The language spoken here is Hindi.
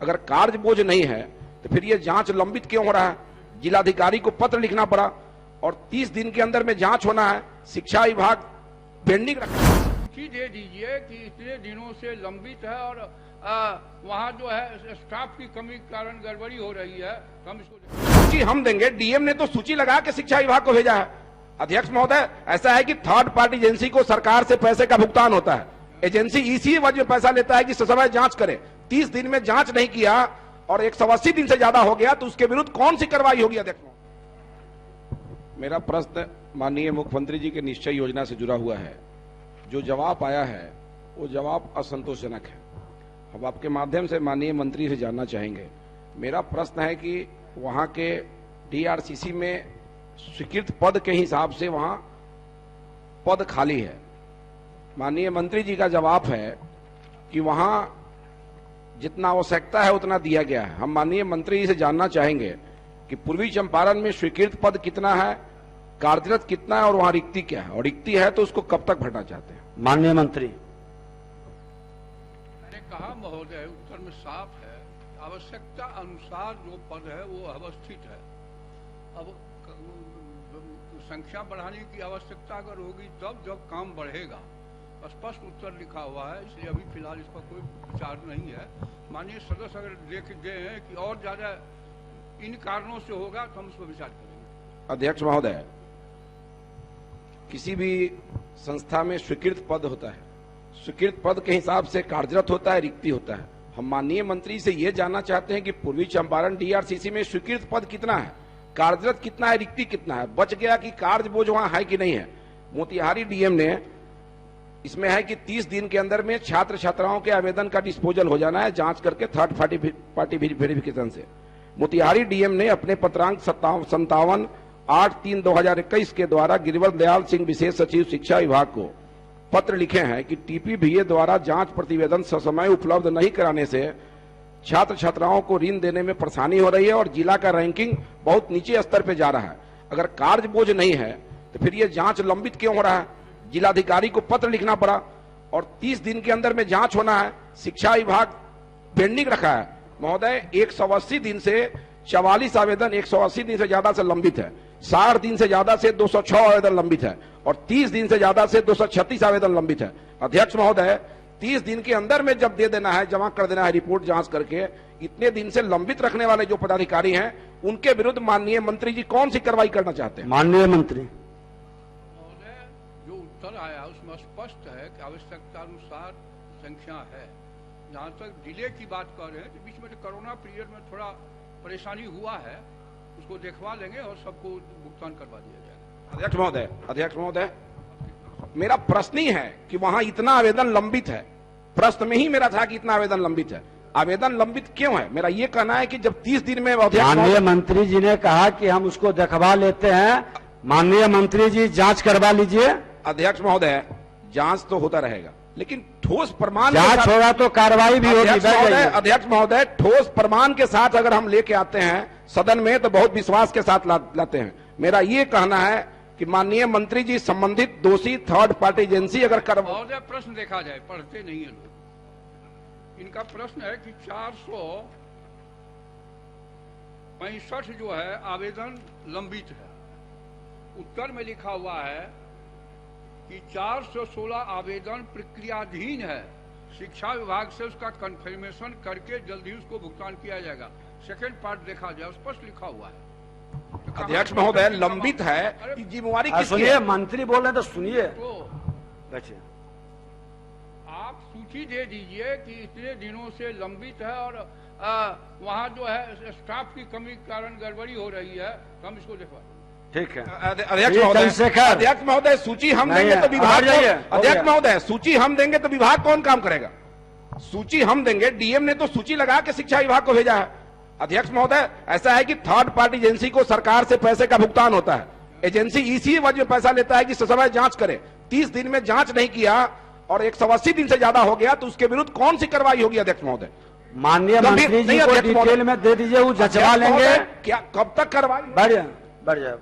अगर कार्य बोझ नहीं है तो फिर ये जांच लंबित क्यों हो रहा है? जिलाधिकारी को पत्र लिखना पड़ा और 30 दिन के अंदर में जांच होना है। शिक्षा विभाग पेंडिंग रखा। सूची दे दीजिए कि इतने दिनों से लंबित है और वहाँ जो है स्टाफ की कमी के कारण गड़बड़ी हो रही है, तो हम इसको सूची हम देंगे। डीएम ने तो सूची लगा के शिक्षा विभाग को भेजा है। अध्यक्ष महोदय, ऐसा है कि थर्ड पार्टी एजेंसी को सरकार से पैसे का भुगतान होता है। एजेंसी इसी वजह में पैसा लेता है कि समय जांच करे। 30 दिन में जांच नहीं किया और 180 दिन से ज्यादा हो गया तो उसके विरुद्ध कौन सी कार्रवाई होगी? अध्यक्ष महोदय, मेरा प्रश्न माननीय मुख्यमंत्री जी के निश्चय योजना से जुड़ा हुआ है। जो जवाब आया है वो जवाब असंतोषजनक है। हम आपके माध्यम से माननीय मंत्री से जानना चाहेंगे। मेरा प्रश्न है कि वहां के डीआरसीसी में स्वीकृत पद के हिसाब से वहां पद खाली है। माननीय मंत्री जी का जवाब है कि वहां जितना आवश्यकता है उतना दिया गया है। हम माननीय मंत्री जी से जानना चाहेंगे कि पूर्वी चंपारण में स्वीकृत पद कितना है, कार्यरत कितना है और वहां रिक्ति क्या है, और रिक्ति है तो उसको कब तक भरना चाहते हैं? माननीय मंत्री। मैंने कहा महोदय, उत्तर में साफ है, आवश्यकता अनुसार जो पद है वो अवस्थित है। अब संख्या बढ़ाने की आवश्यकता अगर होगी तब जब काम बढ़ेगा। स्पष्ट उत्तर लिखा हुआ है, इसलिए अभी फिलहाल इस पर कोई विचार नहीं है। माननीय सदस्य अगर देख गए हैं कि और ज्यादा इन कारणों से होगा तो हम उस पर विचार करेंगे। अध्यक्ष महोदय, किसी भी संस्था में स्वीकृत पद होता है, स्वीकृत पद के हिसाब से कार्यरत होता है, रिक्ति होता है। हम माननीय मंत्री से ये जानना चाहते हैं कि पूर्वी चंपारण डीआरसीसी में स्वीकृत पद कितना है, कार्यरत कितना है, रिक्ति कितना है, बच गया कि कार्य बोझ वहां है कि नहीं है। मोतिहारी डीएम ने इसमें है कि 30 दिन के अंदर में छात्र छात्राओं के आवेदन का डिस्पोजल हो जाना है जांच करके थर्ड पार्टी वेरिफिकेशन से। मोतिहारी डीएम ने अपने पत्रांक 57/8/3/2021 के द्वारा गिरिवर दयाल सिंह विशेष सचिव शिक्षा विभाग को पत्र लिखे हैं कि टीपीवीए द्वारा जांच प्रतिवेदन ससमय उपलब्ध नहीं कराने से छात्र छात्राओं को ऋण देने में परेशानी हो रही है और जिला का रैंकिंग बहुत नीचे स्तर पर जा रहा है। अगर कार्य बोझ नहीं है तो फिर ये जांच लंबित क्यों हो रहा है? जिलाधिकारी को पत्र लिखना पड़ा और 30 दिन के अंदर में जांच होना है। शिक्षा विभाग पेंडिंग रखा है। महोदय, 180 दिन से 44 आवेदन 180 दिन से ज्यादा से लंबित है, 60 दिन से ज्यादा से 206 आवेदन लंबित है और 30 दिन से ज्यादा से 236 आवेदन लंबित है। अध्यक्ष महोदय, 30 दिन के अंदर में जब दे देना है, जमा कर देना है रिपोर्ट जांच करके, इतने दिन से लंबित रखने वाले जो पदाधिकारी हैं उनके विरुद्ध माननीय मंत्री जी कौन सी कार्रवाई करना चाहते हैं? माननीय मंत्री। जो उत्तर आया उसमें स्पष्ट है कि आवश्यकता अनुसार संख्या है। जहाँ तक डिले की बात कर रहे हैं तो बीच में तो कोरोना पीरियड में थोड़ा परेशानी हुआ है, उसको देखवा लेंगे और सबको भुगतान करवा दिया जाएगा। अध्यक्ष महोदय, मेरा प्रश्न ही है कि वहां इतना आवेदन लंबित है। प्रश्न में ही मेरा था कि इतना आवेदन लंबित है। आवेदन लंबित क्यों है? मेरा ये कहना है कि जब 30 दिन में माननीय मंत्री जी ने कहा कि हम उसको देखवा लेते हैं। माननीय मंत्री जी जांच करवा लीजिए। अध्यक्ष महोदय, जांच तो होता रहेगा लेकिन ठोस प्रमाण जांच होगा तो कार्रवाई भी होगी। अध्यक्ष महोदय, ठोस प्रमाण के साथ अगर हम लेके आते हैं सदन में तो बहुत विश्वास के साथ लाते हैं। मेरा ये कहना है कि माननीय मंत्री जी संबंधित दोषी थर्ड पार्टी एजेंसी अगर महोदय, प्रश्न देखा जाए, पढ़ते नहीं है लोग। इनका प्रश्न है कि 465 जो है आवेदन लंबित है। उत्तर में लिखा हुआ है कि 416 आवेदन प्रक्रियाधीन है। शिक्षा विभाग से उसका कंफर्मेशन करके जल्दी उसको भुगतान किया जाएगा। सेकंड पार्ट देखा जाए, स्पष्ट लिखा हुआ है। अध्यक्ष महोदय, लंबित है, जिम्मेवारी किसकी है? सुनिए, मंत्री बोल रहे हैं तो सुनिए। तो आप सूची दे दीजिए कि इतने दिनों से लंबित है और वहाँ जो है स्टाफ की कमी के कारण गड़बड़ी हो रही है, तो हम इसको देखवा। ठीक है। अध्यक्ष महोदय, सूची हम देंगे तो विभाग, अध्यक्ष महोदय, सूची हम देंगे तो विभाग कौन काम करेगा? सूची हम देंगे। डीएम ने तो सूची लगा के शिक्षा विभाग को भेजा है। अध्यक्ष महोदय, ऐसा है कि थर्ड पार्टी एजेंसी को सरकार से पैसे का भुगतान होता है। एजेंसी इसी वजह में पैसा लेता है कि समय जांच करे। 30 दिन में जांच नहीं किया और 180 दिन से ज्यादा हो गया तो उसके विरुद्ध कौन सी कार्रवाई होगी? अध्यक्ष महोदय, माननीय मंत्री जी को डिटेल में दे दीजिए, वो जचवा लेंगे। क्या कब तक कार्रवाई? बढ़ जाए।